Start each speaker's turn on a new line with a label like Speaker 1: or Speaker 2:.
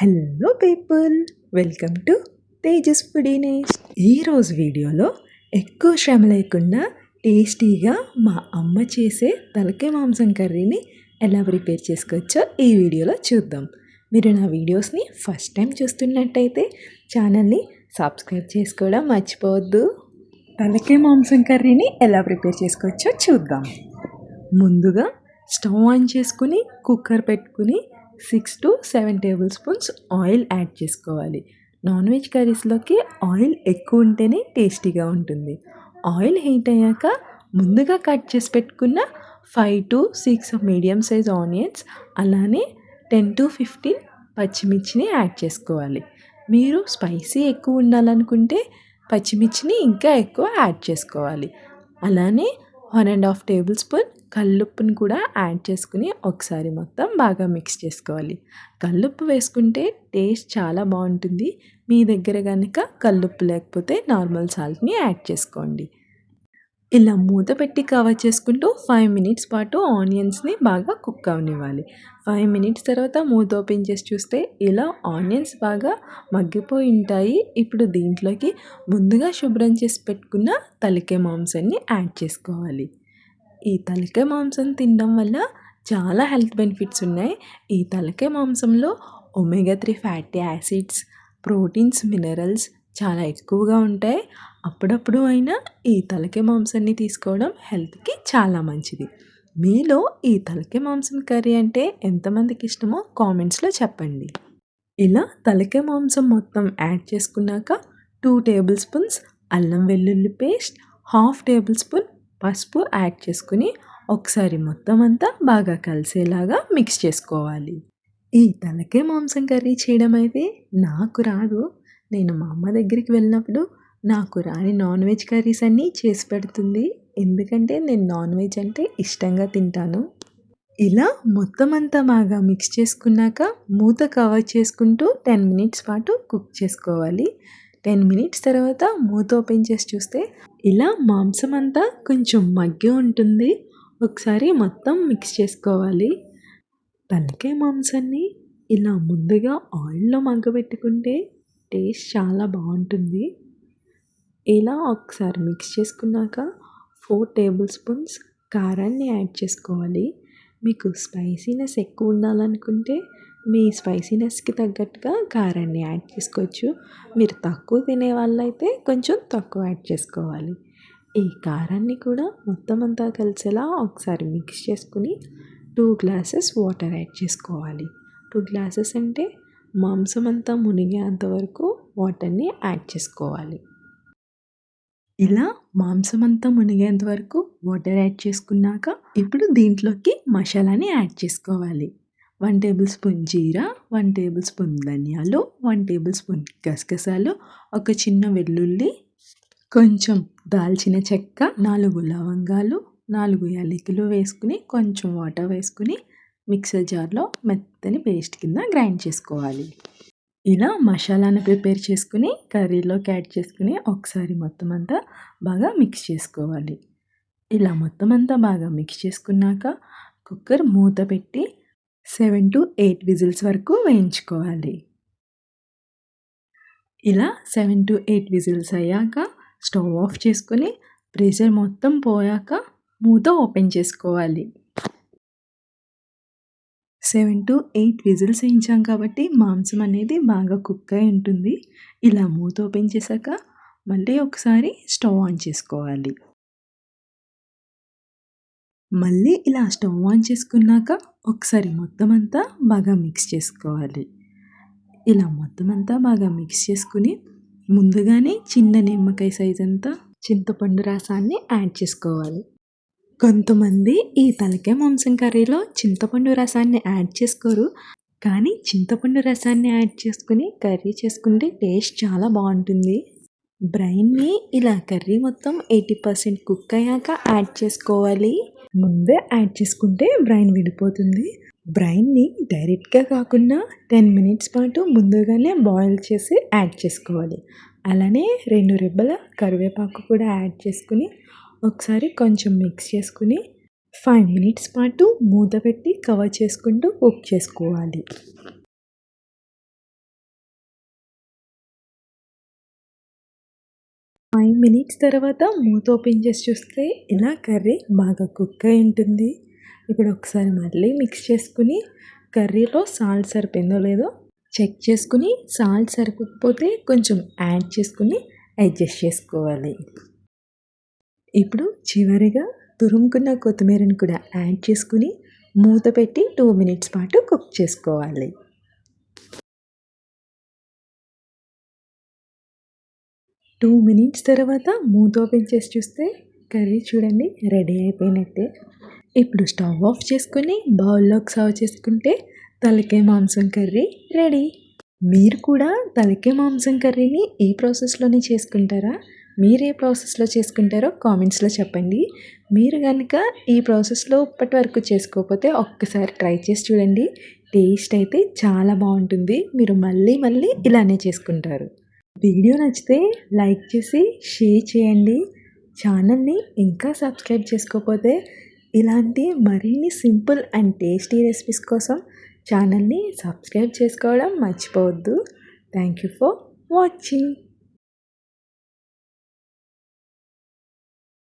Speaker 1: Hello people, welcome to Tejas foodie nest. ఈరోజు వీడియోలో ఎక్కువ శ్రమ లేకుండా టేస్టీగా మా అమ్మ చేసే తలకాయ మాంసం కర్రీని ఎలా ప్రిపేర్ చేసుకోవచ్చో ఈ వీడియోలో చూద్దాం. మీరు నా వీడియోస్ని ఫస్ట్ టైం చూస్తున్నట్టయితే ఛానల్ని సబ్స్క్రైబ్ చేసుకోవడం మర్చిపోవద్దు. తలకాయ మాంసం కర్రీని ఎలా ప్రిపేర్ చేసుకోవచ్చో చూద్దాం. ముందుగా స్టవ్ ఆన్ చేసుకుని కుక్కర్ పెట్టుకుని 6 to 7 table spoons oil add చేసుకోవాలి. నాన్ వెజ్ కర్రీస్లోకి ఆయిల్ ఎక్కువ ఉంటేనే టేస్టీగా ఉంటుంది. ఆయిల్ హీట్ అయ్యాక ముందుగా కట్ చేసి పెట్టుకున్న 5 to 6 మీడియం సైజ్ ఆనియన్స్, అలానే 10 to 15 పచ్చిమిర్చిని యాడ్ చేసుకోవాలి. మీరు స్పైసీ ఎక్కువ ఉండాలనుకుంటే పచ్చిమిర్చిని ఇంకా ఎక్కువ యాడ్ చేసుకోవాలి. అలానే 1.5 టేబుల్ స్పూన్ కల్లుప్పుని కూడా యాడ్ చేసుకుని ఒకసారి మొత్తం బాగా మిక్స్ చేసుకోవాలి. కల్లుప్పు వేసుకుంటే టేస్ట్ చాలా బాగుంటుంది. మీ దగ్గర కనుక కల్లుప్పు లేకపోతే నార్మల్ సాల్ట్ని యాడ్ చేసుకోండి. ఇలా మూత పెట్టి కవర్ చేసుకుంటూ 5 మినిట్స్ పాటు ఆనియన్స్ని బాగా కుక్ అవనివ్వాలి. 5 మినిట్స్ తర్వాత మూత ఓపెన్ చేసి చూస్తే ఇలా ఆనియన్స్ బాగా మగ్గిపోయి ఉంటాయి. ఇప్పుడు దీంట్లోకి ముందుగా శుభ్రం చేసి పెట్టుకున్న తలకాయ మాంసాన్ని యాడ్ చేసుకోవాలి. ఈ తలకాయ మాంసం తినడం వల్ల చాలా హెల్త్ బెనిఫిట్స్ ఉన్నాయి. ఈ తలకాయ మాంసంలో omega 3 fatty acids, proteins, minerals చాలా ఎక్కువగా ఉంటాయి. అప్పుడప్పుడు అయినా ఈ తలకాయ మాంసాన్ని తీసుకోవడం హెల్త్కి చాలా మంచిది. మీలో ఈ తలకాయ మాంసం కర్రీ అంటే ఎంతమందికి ఇష్టమో కామెంట్స్లో చెప్పండి. ఇలా తలకాయ మాంసం మొత్తం యాడ్ చేసుకున్నాక 2 టేబుల్ స్పూన్స్ అల్లం వెల్లుల్లి పేస్ట్, 1/2 టేబుల్ స్పూన్ పసుపు యాడ్ చేసుకుని ఒకసారి మొత్తం అంతా బాగా కలిసేలాగా మిక్స్ చేసుకోవాలి. ఈ తలకాయ మాంసం కర్రీ చేయడం అయితే నాకు రాదు. నేను మా అమ్మ దగ్గరికి వెళ్ళినప్పుడు నాకు రాని నాన్ వెజ్ కర్రీస్ అన్నీ చేసి పెడుతుంది. ఎందుకంటే నేను నాన్ వెజ్ అంటే ఇష్టంగా తింటాను. ఇలా మొత్తం అంతా బాగా మిక్స్ చేసుకున్నాక మూత కవర్ చేసుకుంటూ 10 మినిట్స్ పాటు కుక్ చేసుకోవాలి. 10 మినిట్స్ తర్వాత మూత ఓపెన్ చేసి చూస్తే ఇలా మాంసం అంతా కొంచెం మగ్గి ఉంటుంది. ఒకసారి మొత్తం మిక్స్ చేసుకోవాలి. తలకాయ మాంసాన్ని ఇలా ముందుగా ఆయిల్లో మగ్గబెట్టుకుంటే టేస్ట్ చాలా బాగుంటుంది. ఇలా ఒకసారి మిక్స్ చేసుకున్నాక 4 టేబుల్ స్పూన్స్ కారాన్ని యాడ్ చేసుకోవాలి. మీకు స్పైసీనెస్ ఎక్కువ ఉండాలనుకుంటే మీ స్పైసీనెస్కి తగ్గట్టుగా కారాన్ని యాడ్ చేసుకోవచ్చు. మీరు తక్కువ తినే వాళ్ళైతే కొంచెం తక్కువ యాడ్ చేసుకోవాలి. ఈ కారాన్ని కూడా మొత్తం అంతా కలిసేలా ఒకసారి మిక్స్ చేసుకుని 2 గ్లాసెస్ వాటర్ యాడ్ చేసుకోవాలి. 2 గ్లాసెస్ అంటే మాంసం అంతా మునిగేంత వరకు వాటర్ని యాడ్ చేసుకోవాలి. ఇలా మాంసం అంతా మునిగేంత వరకు వాటర్ యాడ్ చేసుకున్నాక ఇప్పుడు దీంట్లోకి మసాలాని యాడ్ చేసుకోవాలి. 1 టేబుల్ స్పూన్ జీరా, 1 టేబుల్ స్పూన్ ధనియాలు, 1 టేబుల్ స్పూన్ గసగసాలు, ఒక చిన్న వెల్లుల్లి, కొంచెం దాల్చిన చెక్క, 4 లవంగాలు, 4 యాలకులు వేసుకుని కొంచెం వాటర్ వేసుకుని మిక్సర్ జార్లో మెత్తని పేస్ట్ కింద గ్రైండ్ చేసుకోవాలి. ఇలా మసాలాను ప్రిపేర్ చేసుకుని కర్రీలోకి యాడ్ చేసుకుని ఒకసారి మొత్తం అంతా బాగా మిక్స్ చేసుకోవాలి. ఇలా మొత్తం అంతా బాగా మిక్స్ చేసుకున్నాక కుక్కర్ మూత పెట్టి 7 to 8 విజిల్స్ వరకు వేయించుకోవాలి. ఇలా 7 to 8 విజిల్స్ అయ్యాక స్టవ్ ఆఫ్ చేసుకుని ప్రెషర్ మొత్తం పోయాక మూత ఓపెన్ చేసుకోవాలి. 7 to 8 విజిల్స్ వేయించాం కాబట్టి మాంసం అనేది బాగా కుక్ అయి ఉంటుంది. ఇలా మూత ఓపెన్ చేశాక మళ్ళీ ఒకసారి స్టవ్ ఆన్ చేసుకోవాలి. మళ్ళీ ఇలా స్టవ్ ఆన్ చేసుకున్నాక ఒకసారి మొత్తం అంతా బాగా మిక్స్ చేసుకోవాలి. ఇలా మొత్తం అంతా బాగా మిక్స్ చేసుకుని ముందుగానే చిన్న నిమ్మకాయ సైజ్ అంతా చింతపండు రసాన్ని యాడ్ చేసుకోవాలి. కొంతమంది ఈ తలకాయ మాంసం కర్రీలో చింతపండు రసాన్ని యాడ్ చేసుకోరు. కానీ చింతపండు రసాన్ని యాడ్ చేసుకుని కర్రీ చేసుకుంటే టేస్ట్ చాలా బాగుంటుంది. బ్రైన్ని ఇలా కర్రీ మొత్తం 80% కుక్ అయ్యాక యాడ్ చేసుకోవాలి. ముందే యాడ్ చేసుకుంటే బ్రైన్ విడిపోతుంది. బ్రైన్ని డైరెక్ట్గా కాకుండా 10 మినిట్స్ పాటు ముందుగానే బాయిల్ చేసి యాడ్ చేసుకోవాలి. అలానే 2 రెబ్బల కరివేపాకు కూడా యాడ్ చేసుకుని ఒకసారి కొంచెం మిక్స్ చేసుకుని 5 మినిట్స్ పాటు మూత పెట్టి కవర్ చేసుకుంటూ కుక్ చేసుకోవాలి. మినిట్స్ తర్వాత మూత ఓపెన్ చేసి చూస్తే ఇలా కర్రీ బాగా కుక్ అయి ఉంటుంది. ఇప్పుడు ఒకసారి మళ్ళీ మిక్స్ చేసుకుని కర్రీలో సాల్ట్ సరిపోయిందో లేదో చెక్ చేసుకుని సాల్ట్ సరిపోకపోతే కొంచెం యాడ్ చేసుకుని అడ్జస్ట్ చేసుకోవాలి. ఇప్పుడు చివరిగా తురుముకున్న కొత్తిమీరని కూడా యాడ్ చేసుకుని మూత పెట్టి 2 మినిట్స్ పాటు కుక్ చేసుకోవాలి. 2 మినిట్స్ తర్వాత మూత ఓపెన్ చేసి చూస్తే కర్రీ చూడండి రెడీ అయిపోయినట్టే. ఇప్పుడు స్టవ్ ఆఫ్ చేసుకొని బౌల్లోకి సర్వ్ చేసుకుంటే తలకాయ మాంసం కర్రీ రెడీ. మీరు కూడా తలకాయ మాంసం కర్రీని ఈ ప్రాసెస్లోనే చేసుకుంటారా? మీరు ఏ ప్రాసెస్లో చేసుకుంటారో కామెంట్స్లో చెప్పండి. మీరు కనుక ఈ ప్రాసెస్లో ఇప్పటి వరకు చేసుకోకపోతే ఒక్కసారి ట్రై చేసి చూడండి. టేస్ట్ అయితే చాలా బాగుంటుంది. మీరు మళ్ళీ మళ్ళీ ఇలానే చేసుకుంటారు. వీడియో నచ్చితే లైక్ చేసి షేర్ చేయండి. ఛానల్ని ఇంకా సబ్స్క్రైబ్ చేసుకోకపోతే ఇలాంటి మరిన్ని సింపుల్ అండ్ టేస్టీ రెసిపీస్ కోసం ఛానల్ని సబ్స్క్రైబ్ చేసుకోవడం మర్చిపోవద్దు. Thank you for watching.